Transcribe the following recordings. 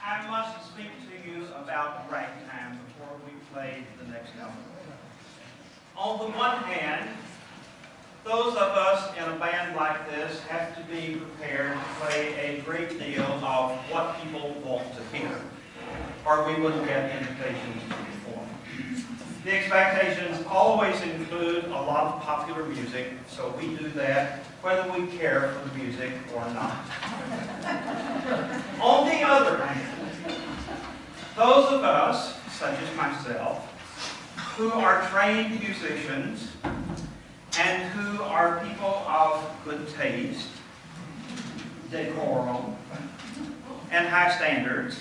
I must speak to you about ragtime before we play the next number. On the one hand, those of us in a band like this have to be prepared to play a great deal of what people want to hear, or we wouldn't get invitations to perform. The expectations always include a lot of popular music, so we do that whether we care for the music or not. On the other hand, those of us, such as myself, who are trained musicians and who are people of good taste, decorum, and high standards,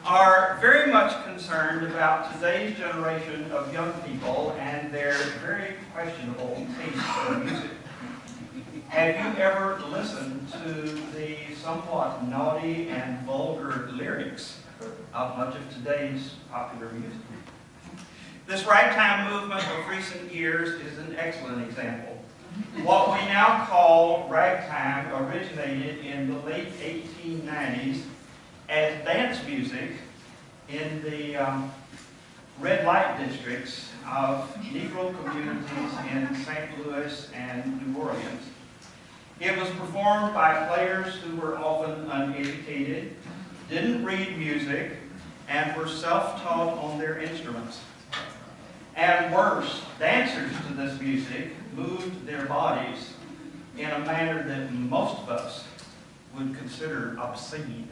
are very much concerned about today's generation of young people and their very questionable taste for music. Have you ever listened to the somewhat naughty and vulgar lyrics of much of today's popular music? This ragtime movement of recent years is an excellent example. What we now call ragtime originated in the late 1890s as dance music in the red light districts of Negro communities in St. Louis and New Orleans. It was performed by players who were often uneducated, didn't read music, and were self-taught on their instruments. And worse, dancers to this music moved their bodies in a manner that most of us would consider obscene.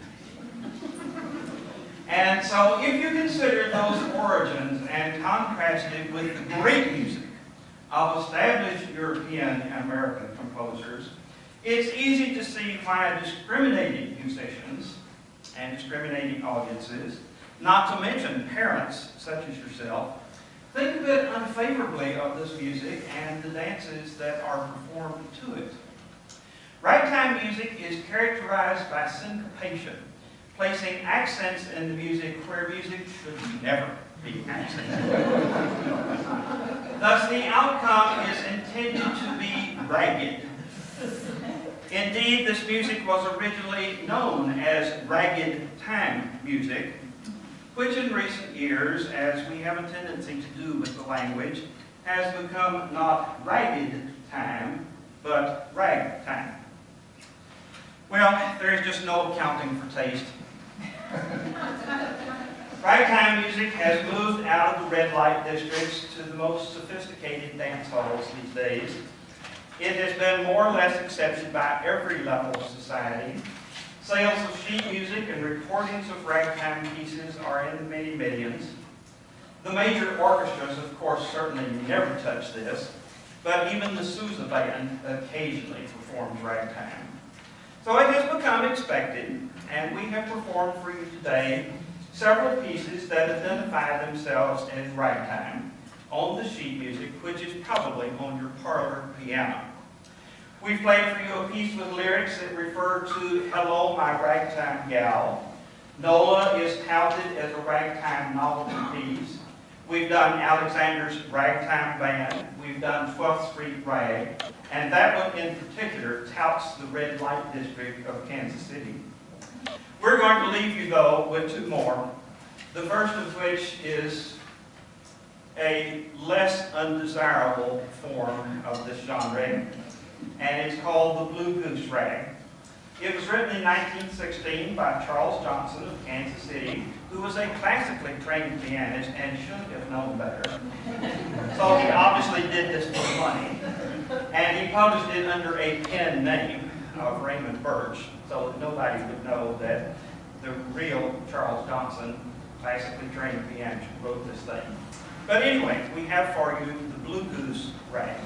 And so if you consider those origins and contrast it with the great music of established European and American composers, it's easy to see why discriminating musicians and discriminating audiences, not to mention parents such as yourself, think a bit unfavorably of this music and the dances that are performed to it. Ragtime music is characterized by syncopation, placing accents in the music where music should never be accented. Thus, the outcome is intended to be ragged. Indeed, this music was originally known as ragged time music, which in recent years, as we have a tendency to do with the language, has become not ragged time, but ragtime. Well, there is just no accounting for taste. Ragtime music has moved out of the red light districts to the most sophisticated dance halls these days. It has been more or less accepted by every level of society. Sales of sheet music and recordings of ragtime pieces are in the many millions. The major orchestras, of course, certainly never touch this, but even the Sousa Band occasionally performs ragtime. So it has become expected, and we have performed for you today several pieces that identify themselves as ragtime on the sheet music, which is probably on your parlor piano. We've played for you a piece with lyrics that refer to Hello, My Ragtime Gal. Nola is touted as a ragtime novelty piece. We've done Alexander's Ragtime Band. We've done 12th Street Rag. And that one in particular touts the red light district of Kansas City. We're going to leave you, though, with two more. The first of which is a less undesirable form of this genre, and it's called the Blue Goose Rag. It was written in 1916 by Charles Johnson of Kansas City, who was a classically trained pianist and should have known better. So he obviously did this for money, and he published it under a pen name of Raymond Birch, so that nobody would know that the real Charles Johnson, classically trained pianist, wrote this thing. But anyway, we have for you the Blue Goose Rag.